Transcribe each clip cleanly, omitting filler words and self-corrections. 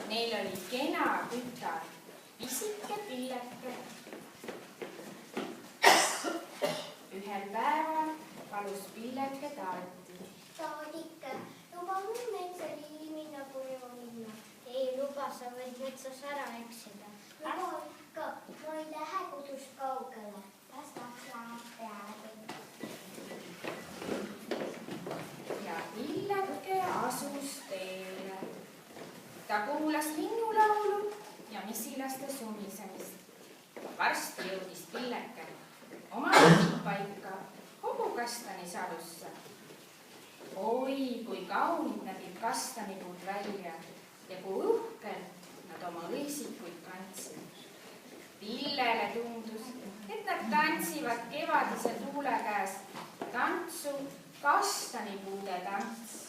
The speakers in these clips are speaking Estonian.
Neil oli kena tütar, pisike Pilleke. Ühel päeval palus Pilleke taati. Taadike, luba mul metsa ligi minna koju minna. Ei luba, sa võid metsas ära eksida. Luba ikka, ma ei lähe kodust kaugele. Las läheb peale. Ja Pilleke asus teele. Ta kuulas linnulaulu ja mesilaste sumisemist. Varsti jõudis Pilleke oma paika Hobukastani salusse. Oi, kui kaunid nägid kastanipuud välja ja kui uhkelt nad oma õisikuid kandsid. Pillele tundus, et nad tantsivad kevadise tuule käes tantsu kastanipuude tants.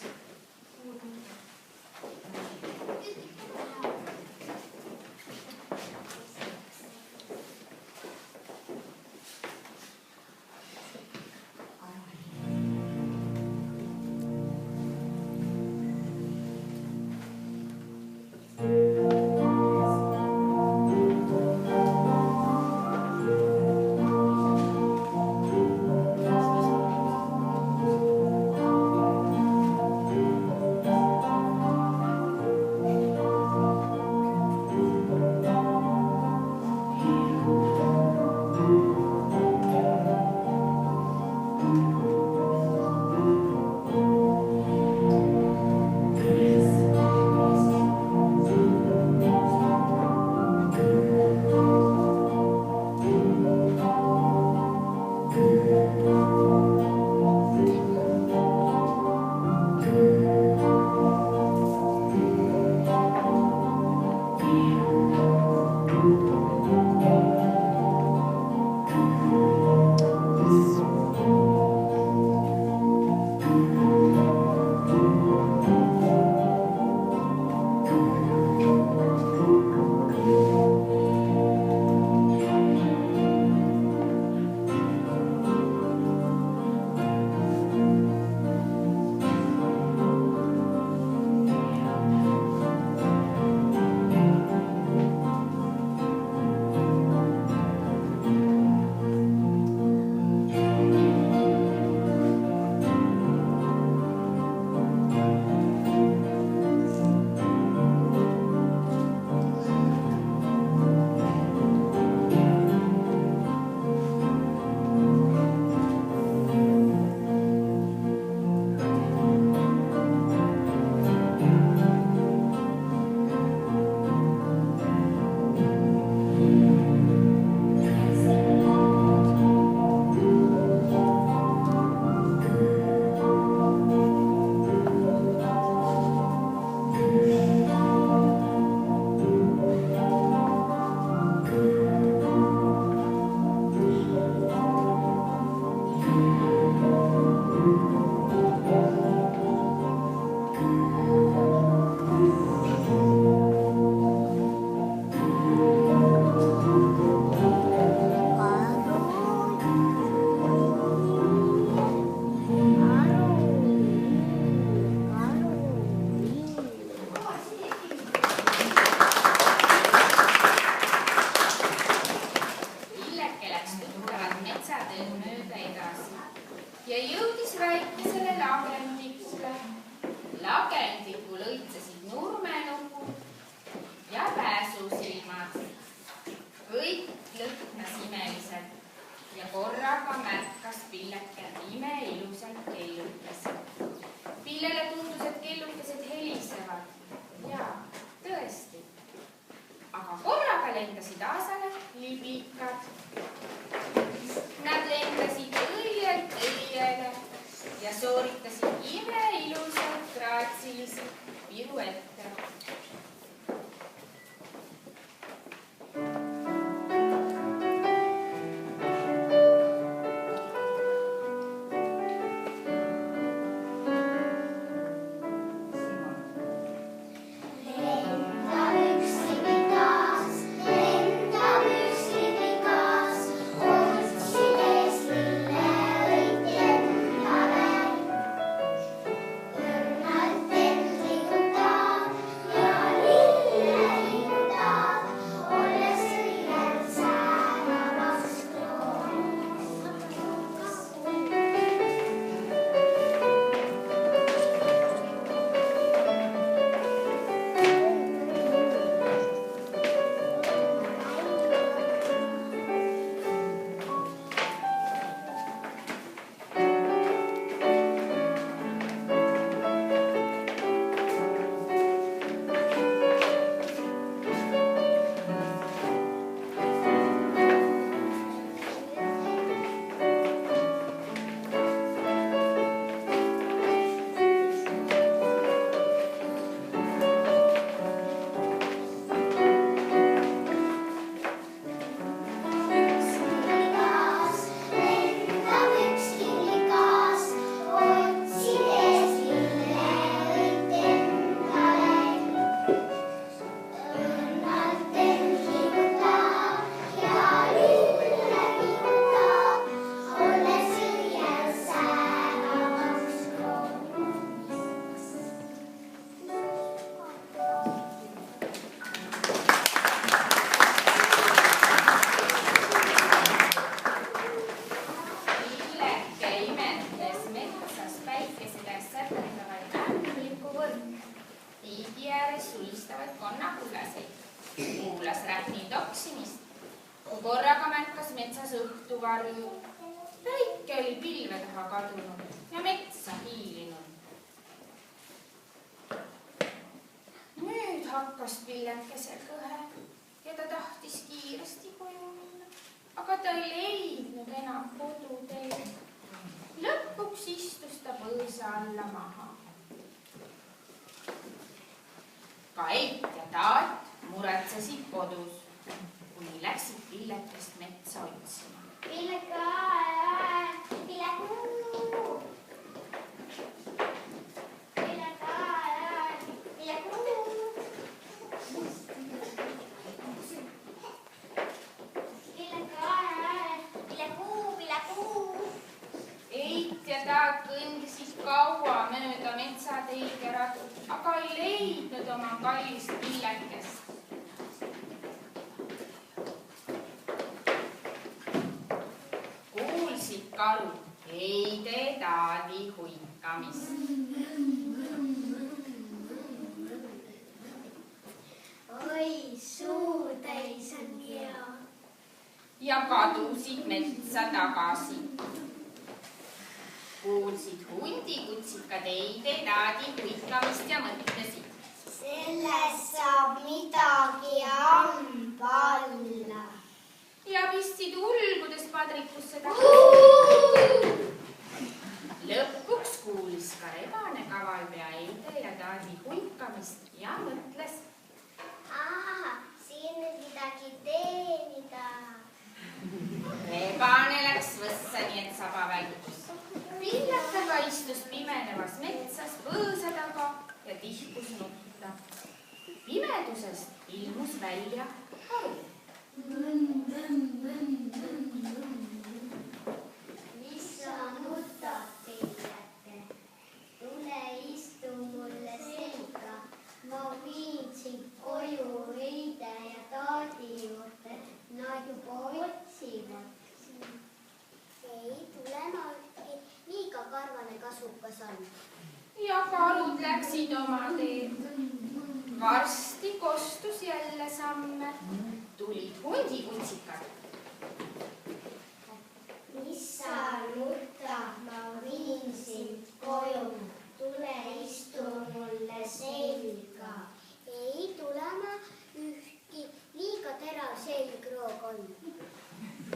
Ja ääres sulistavaid konnakullaseid, kuulas rähni toksimist, kui korraga märkas metsas õhtuvarju. Päike oli pilve taha kadunud ja metsa hiilinud. Nüüd hakkas pillekesel kõhe ja ta tahtis kiiresti koju minna, aga ta ei leidnud enam koduteed. Lõpuks istus ta põõsa alla maha. Kait ja Taat muretsesid kodus, kuni läksid pillekest metsa otsima. Pilleka, Pillekuu! Pilleka, Pillekuu! Pilleka, Pillekuu, Pillekuu! Eit ja Taat kõndisid kaua mööda metsateid ja radu, aga ei leidnud oma kallist pillekest. Kuulsid karud Heide Taadi huikamist. Oi, suutäis on hea. Ja kadusid metsa tagasi. Kuulsid hundikutsikad Heide Taadi huikamist ja mõtlesid. Sellest saab midagi hamba alla. Ja pistsid ulgudes padrikusse tagasi. Lõpuks kuulis ka rebane kavalpea Heide ja Taadi huikamist ja mõtles. Siin nüüd midagi teenida. Rebane läks võssa, nii et saba välgus. Pillekaga istus pimenevas metsas põõsa taga ja tihkus nutta. Pimedusest ilmus välja karu. Mis sa nutad, Pilleke? Tule istu mulle selga. Ma viin sind koju Heide ja Taadi juurde. Nad juba otsivad. Ei tule nalgi. Liiga karvane kasukas on. Ja karud läksid oma teed. Varsti kostus jälle samme. Tulid hundikutsikad. Mis sa nutad, ma viin sind koju. Tule istu mulle selga. Ei tule ma ühtki, liiga terav selgroog on.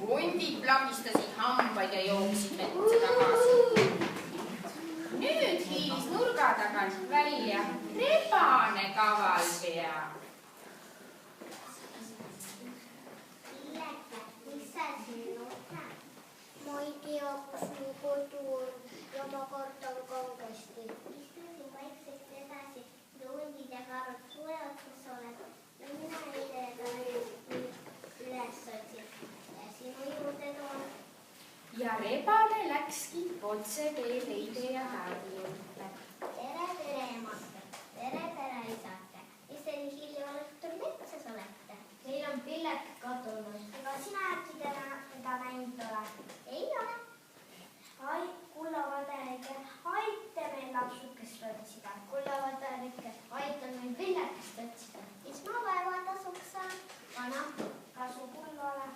Hundid plagistasid hambaid ja jooksid metsa tagasi. Nüüd hiilis nurga tagant välja rebane kavalpea. Pilleke, mis sa siin nutad? Ma ei tea, kus mu kodu on ja ma kardan kangesti. Istu siin vaikselt edasi, hundid ja karud tulevad, kus sa oled. Mina Heide ja Taadi üles otsin ja sinu juurde toon. Ja rebane läkski otse teel Heide ja Taadi juurde. Tere, tere, emake. Tere, tere, isake. Mis te nii hilja õhtul metsas olete? Meil on Pilleke kadunud. Ega sina äkki teda näinud ole? Ei ole. Ai, kulla vaderike, aita meil lapsukest otsida. Kulla vaderike, aita meil Pillekest otsida. Mis ma vaeva tasuks saan? Vana, kasu kullale.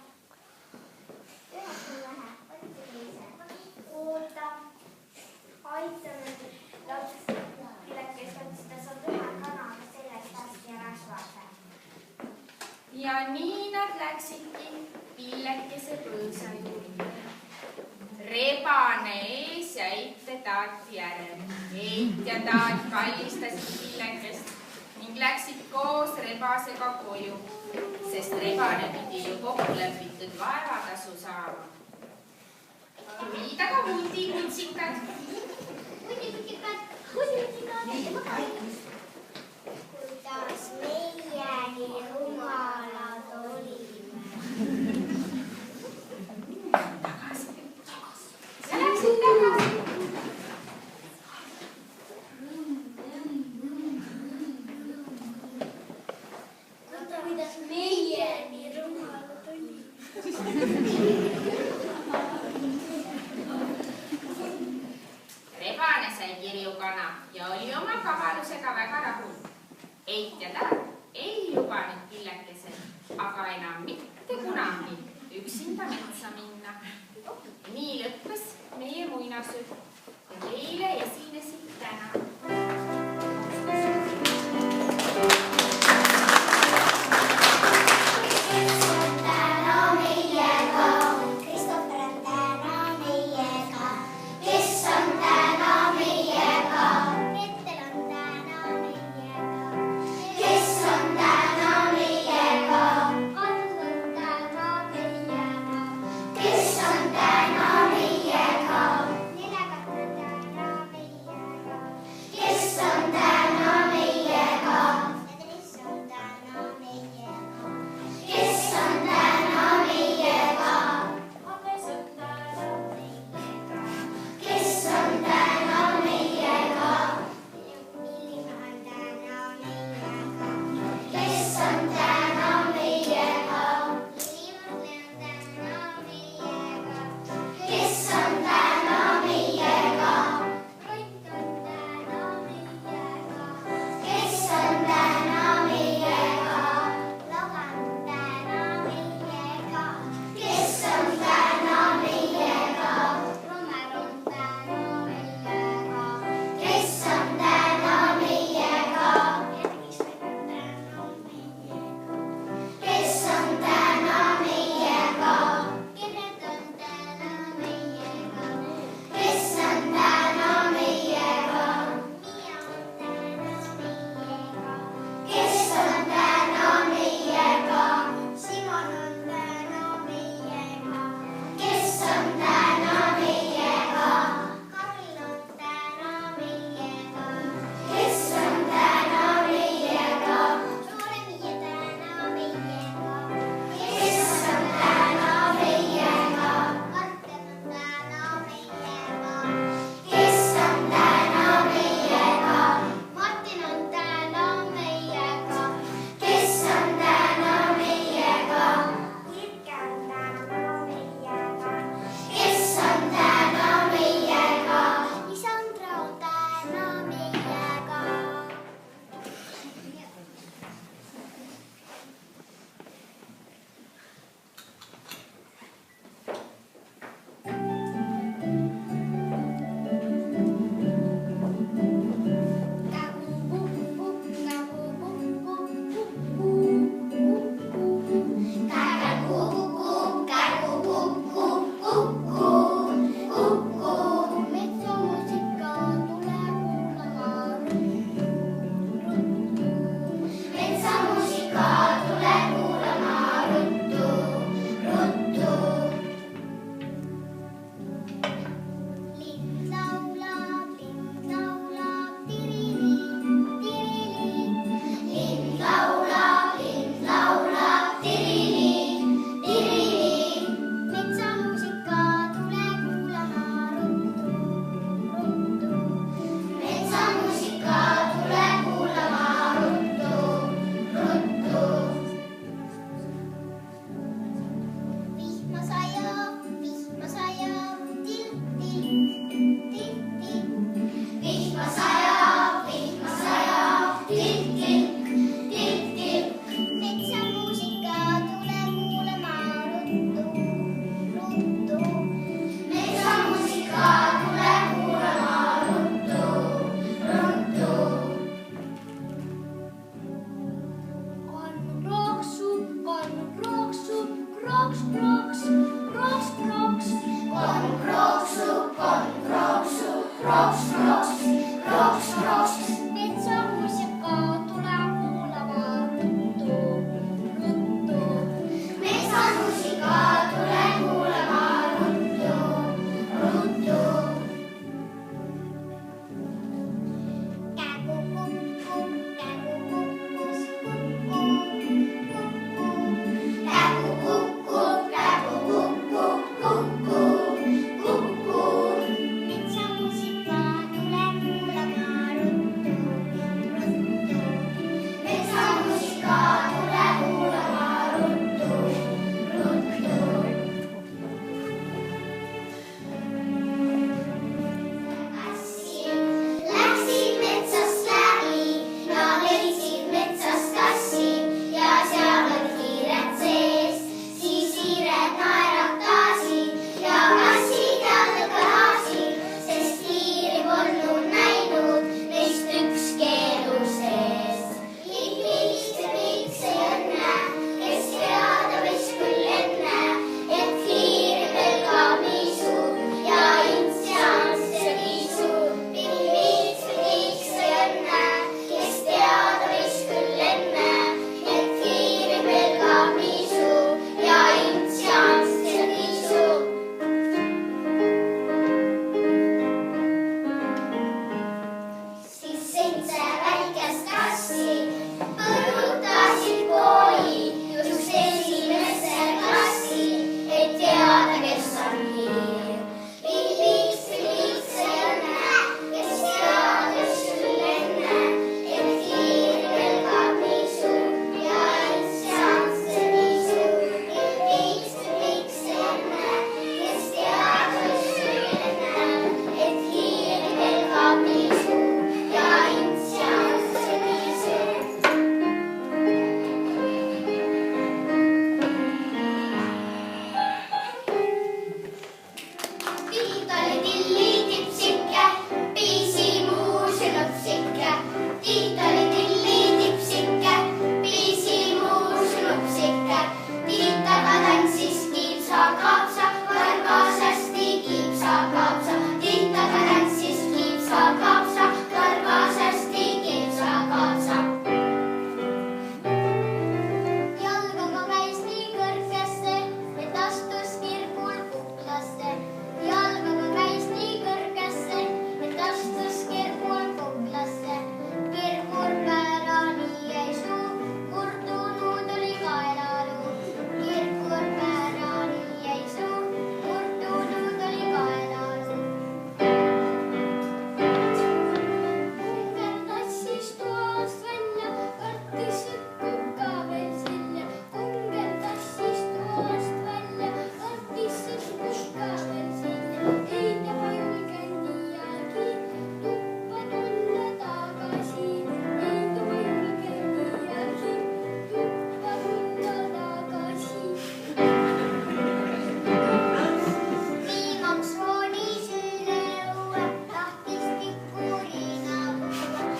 Ühes on vähe, otsige ise. Oota, aita meil Pillekest otsida, saab ühe kanaga sellest hästi rasvase. Ja nii nad läksidki pillekese põõsa juurde. Rebane ees ja Eit ja Taat järel. Eit ja Taat kallistasid pillekest ning läksid koos rebasega koju, sest rebane pidi ju kokkulepitud vaevatasu saama. Tulid aga hundikutsikad. Kuidas meie nii rumalad olime. Ja läksid tagasi. Kuidas meie nii rumalad olime. Rebane sai kirju kana ja oli oma kavalusega väga rahul. Eit ja Taat ei lubanud Pillekesel aga enam mitte kunagi üksinda metsa minna. Nii lõppes meie muinasjutt ja teile esinesid täna.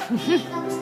pikaks